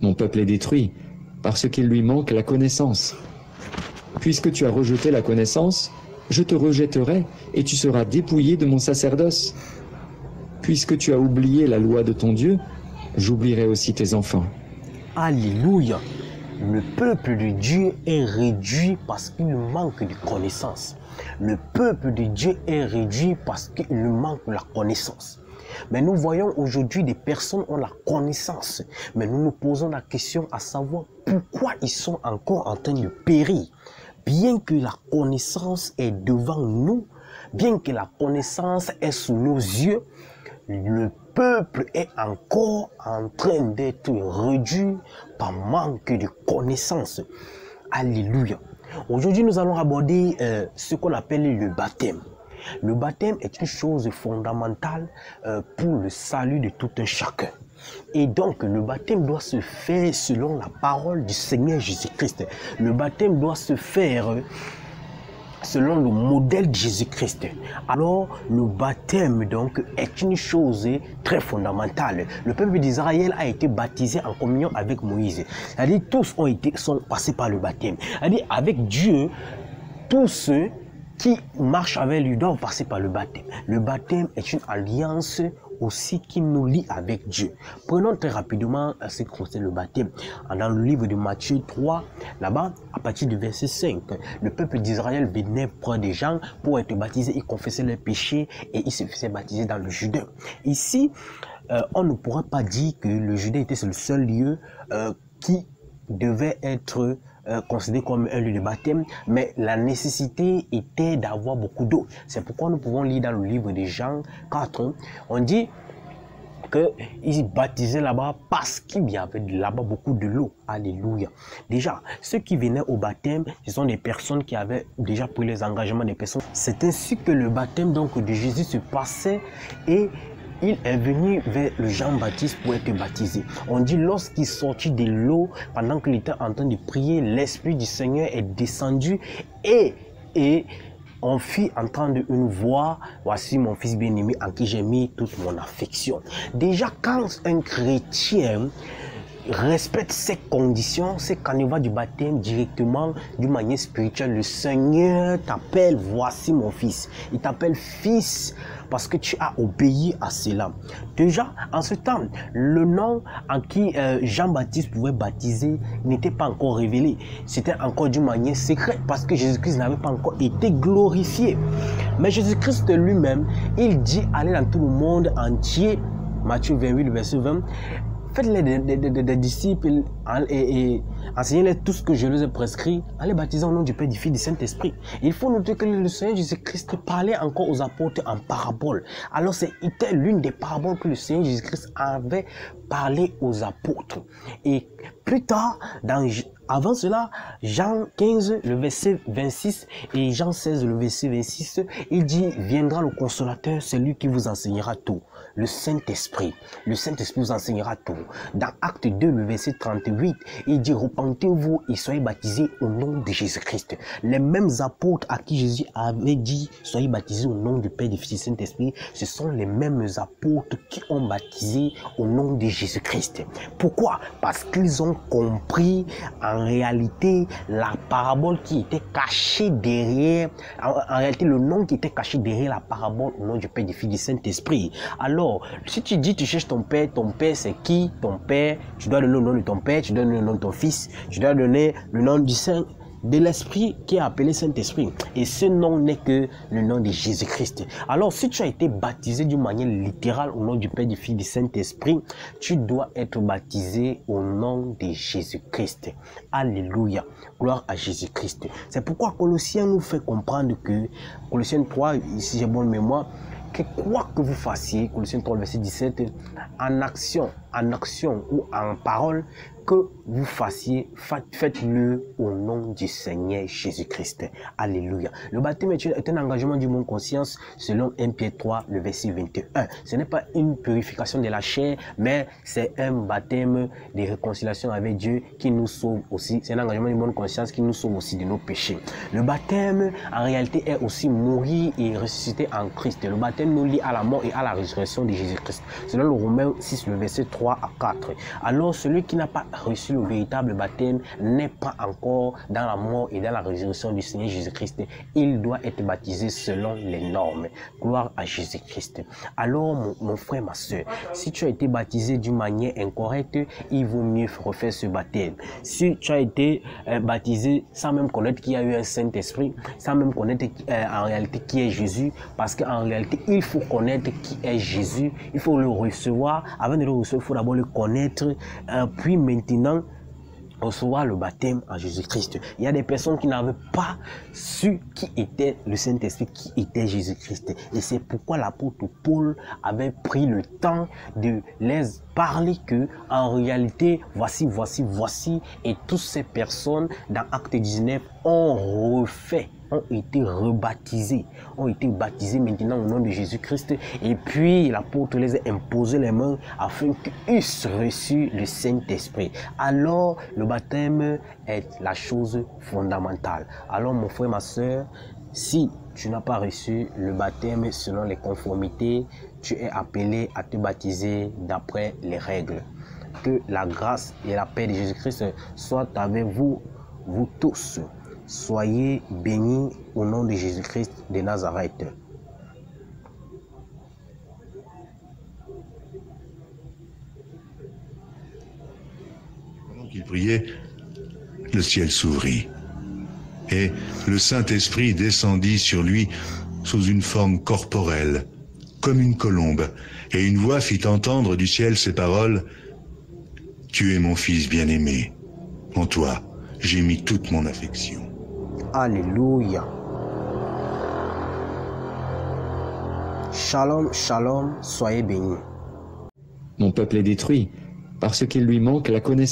Mon peuple est détruit, parce qu'il lui manque la connaissance. Puisque tu as rejeté la connaissance, je te rejetterai, et tu seras dépouillé de mon sacerdoce. Puisque tu as oublié la loi de ton Dieu, j'oublierai aussi tes enfants. Alléluia. Le peuple de Dieu est réduit parce qu'il manque de connaissance. Le peuple de Dieu est réduit parce qu'il manque la connaissance. Mais nous voyons aujourd'hui des personnes ont la connaissance. Mais nous nous posons la question à savoir pourquoi ils sont encore en train de périr. Bien que la connaissance est devant nous, bien que la connaissance est sous nos yeux, le peuple est encore en train d'être réduit par manque de connaissances. Alléluia. Aujourd'hui, nous allons aborder ce qu'on appelle le baptême. Le baptême est une chose fondamentale pour le salut de tout un chacun. Et donc, le baptême doit se faire selon la parole du Seigneur Jésus-Christ. Le baptême doit se faire selon le modèle de Jésus-Christ. Alors, le baptême donc est une chose très fondamentale. Le peuple d'Israël a été baptisé en communion avec Moïse. C'est-à-dire tous sont passés par le baptême. C'est-à-dire avec Dieu, tous ceux qui marchent avec lui doivent passer par le baptême. Le baptême est une alliance aussi qui nous lie avec Dieu. Prenons très rapidement ce qui concerne le baptême. Dans le livre de Matthieu 3, là-bas, à partir du verset 5, le peuple d'Israël venait près des gens pour être baptisés, ils confessaient leurs péchés et ils se faisaient baptiser dans le Jourdain. Ici, on ne pourra pas dire que le Jourdain était le seul lieu qui devait être considéré comme un lieu de baptême, mais la nécessité était d'avoir beaucoup d'eau. C'est pourquoi nous pouvons lire dans le livre de Jean 4, on dit qu'ils baptisaient là-bas parce qu'il y avait là-bas beaucoup de l'eau. Alléluia. Déjà, ceux qui venaient au baptême, ce sont des personnes qui avaient déjà pris les engagements des personnes. C'est ainsi que le baptême donc de Jésus se passait et il est venu vers le Jean-Baptiste pour être baptisé. On dit lorsqu'il sortit de l'eau, pendant qu'il était en train de prier, l'Esprit du Seigneur est descendu et on fit entendre une voix, voici mon fils bien-aimé en qui j'ai mis toute mon affection. Déjà, quand un chrétien respecte ces conditions, c'est quand il va du baptême directement d'une manière spirituelle. Le Seigneur t'appelle, voici mon fils. Il t'appelle fils parce que tu as obéi à cela. Déjà, en ce temps, le nom en qui Jean-Baptiste pouvait baptiser n'était pas encore révélé. C'était encore d'une manière secrète parce que Jésus-Christ n'avait pas encore été glorifié. Mais Jésus-Christ lui-même, il dit allez dans tout le monde entier, Matthieu 28, verset 20, faites-les des disciples et enseignez-les tout ce que je leur ai prescrit en les baptisant au nom du Père, du Fils et du Saint-Esprit. Il faut noter que le Seigneur Jésus-Christ parlait encore aux apôtres en parabole. Alors c'était l'une des paraboles que le Seigneur Jésus-Christ avait parlé aux apôtres. Et plus tard, avant cela, Jean 15, le verset 26 et Jean 16, le verset 26, il dit, viendra le consolateur, c'est lui qui vous enseignera tout. Le Saint-Esprit vous enseignera tout. Dans Acte 2, le verset 38, il dit, repentez-vous et soyez baptisés au nom de Jésus-Christ. Les mêmes apôtres à qui Jésus avait dit, soyez baptisés au nom du Père, du Fils et du Saint-Esprit, ce sont les mêmes apôtres qui ont baptisé au nom de Jésus-Christ. Pourquoi? Parce qu'ils ont compris en réalité la parabole qui était cachée derrière, en réalité le nom qui était caché derrière la parabole au nom du Père, du Fils et du Saint-Esprit. Alors, si tu dis tu cherches ton père c'est qui? Ton père, tu dois donner le nom de ton père, tu dois donner le nom de ton fils, tu dois donner le nom du Saint, de l'Esprit qui est appelé Saint-Esprit. Et ce nom n'est que le nom de Jésus-Christ. Alors, si tu as été baptisé d'une manière littérale au nom du Père, du Fils et du Saint-Esprit, tu dois être baptisé au nom de Jésus-Christ. Alléluia. Gloire à Jésus-Christ. C'est pourquoi Colossiens nous fait comprendre que, Colossiens 3, si j'ai bonne mémoire, que quoi que vous fassiez, Colossiens 3, verset 17, en action ou en parole, que vous fassiez, faites-le au nom du Seigneur Jésus-Christ. Alléluia. Le baptême est un engagement du monde conscience selon 1 Pierre 3, le verset 21. Ce n'est pas une purification de la chair, mais c'est un baptême de réconciliation avec Dieu qui nous sauve aussi. C'est un engagement du monde conscience qui nous sauve aussi de nos péchés. Le baptême, en réalité, est aussi mourir et ressusciter en Christ. Le baptême nous lie à la mort et à la résurrection de Jésus-Christ. Selon le Romains 6, le verset 3, 3 à 4. Alors celui qui n'a pas reçu le véritable baptême n'est pas encore dans la mort et dans la résurrection du Seigneur Jésus-Christ. Il doit être baptisé selon les normes. Gloire à Jésus-Christ. Alors mon frère, ma soeur, si tu as été baptisé d'une manière incorrecte, il vaut mieux refaire ce baptême. Si tu as été baptisé sans même connaître qu'il y a eu un Saint-Esprit, sans même connaître en réalité qui est Jésus, parce qu'en réalité, il faut connaître qui est Jésus, il faut le recevoir. Avant de le recevoir, il faut d'abord le connaître, puis maintenant, recevoir le baptême en Jésus-Christ. Il y a des personnes qui n'avaient pas su qui était le Saint-Esprit, qui était Jésus-Christ. Et c'est pourquoi l'apôtre Paul avait pris le temps de les parler que, en réalité, voici. Et toutes ces personnes, dans Acte 19, ont été rebaptisés, ont été baptisés maintenant au nom de Jésus-Christ. Et puis l'apôtre les a imposé les mains afin qu'ils eussent reçu le Saint-Esprit. Alors le baptême est la chose fondamentale. Alors mon frère, ma soeur, si tu n'as pas reçu le baptême selon les conformités, tu es appelé à te baptiser d'après les règles. Que la grâce et la paix de Jésus-Christ soient avec vous tous. Soyez bénis au nom de Jésus-Christ de Nazareth. Pendant qu'il priait, le ciel s'ouvrit et le Saint-Esprit descendit sur lui sous une forme corporelle, comme une colombe, et une voix fit entendre du ciel ces paroles: « Tu es mon Fils bien-aimé, en toi j'ai mis toute mon affection. » Alléluia. Shalom, shalom, soyez bénis. Mon peuple est détruit parce qu'il lui manque la connaissance.